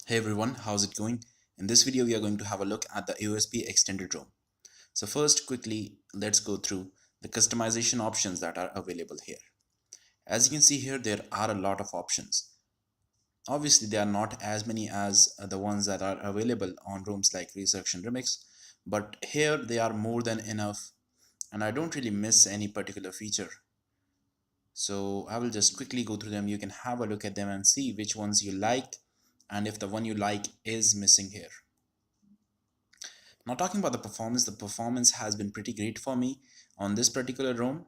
Hey everyone, how's it going? In this video, we are going to have a look at the AOSP extended ROM. So first, quickly, let's go through the customization options that are available here. As you can see here, there are a lot of options. Obviously, they are not as many as the ones that are available on ROMs like Resurrection Remix, but here they are more than enough, and I don't really miss any particular feature. So I will just quickly go through them. You can have a look at them and see which ones you like and if the one you like is missing here. Now talking about the performance has been pretty great for me on this particular ROM,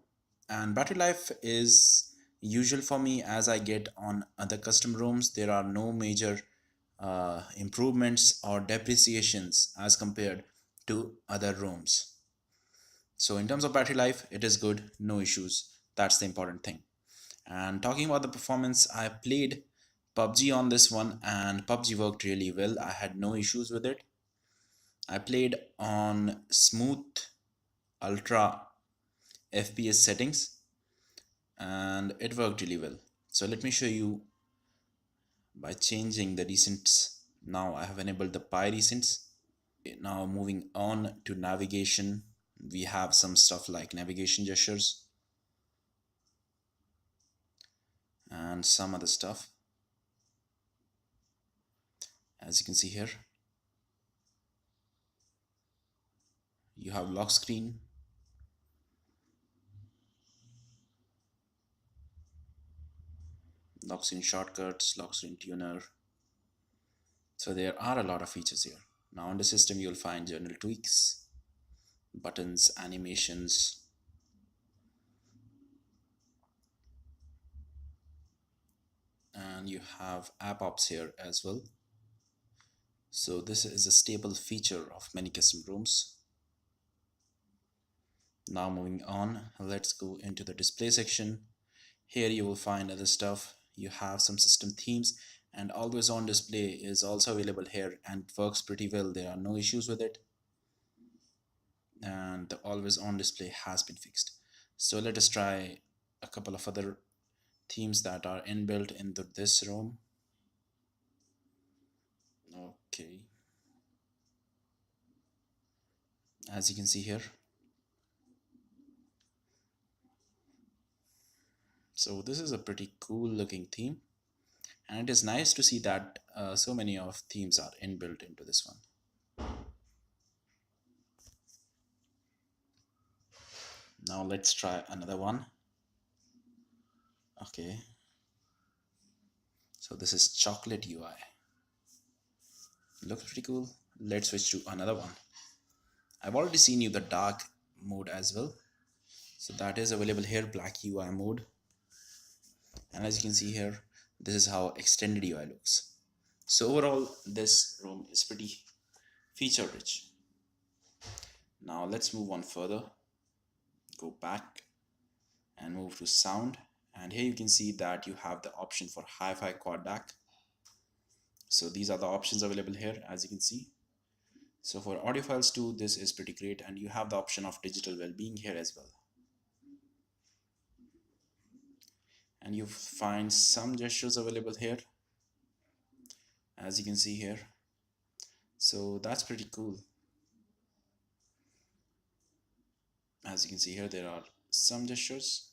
and battery life is usual for me as I get on other custom ROMs. There are no major improvements or depreciations as compared to other ROMs. So in terms of battery life, it is good, no issues. That's the important thing. And talking about the performance, I played PUBG on this one and PUBG worked really well. I had no issues with it. I played on smooth ultra FPS settings and it worked really well. So let me show you by changing the recents. Now I have enabled the Pi recents. Now moving on to navigation, we have some stuff like navigation gestures and some other stuff. As you can see here, you have lock screen, lock screen shortcuts, lock screen tuner. So there are a lot of features here. Now on the system, you'll find general tweaks, buttons, animations, and you have app ops here as well. So this is a staple feature of many custom ROMs. Now moving on, let's go into the display section. Here you will find other stuff. You have some system themes, and always on display is also available here and it works pretty well. There are no issues with it, and the always on display has been fixed. So let us try a couple of other themes that are inbuilt into this ROM. Okay, as you can see here, so this is a pretty cool looking theme, and it is nice to see that so many of themes are inbuilt into this one. Now let's try another one. Okay, so this is chocolate UI. Looks pretty cool. Let's switch to another one. I've already seen you the dark mode as well, so that is available here, black UI mode. And as you can see here, this is how extended UI looks. So overall, this ROM is pretty feature rich. Now let's move on further. Go back and move to sound, and here you can see that you have the option for hi-fi quad DAC. So these are the options available here, as you can see. So for audiophiles too, this is pretty great, and you have the option of digital well-being here as well. And you find some gestures available here, as you can see here. So that's pretty cool. As you can see here, there are some gestures.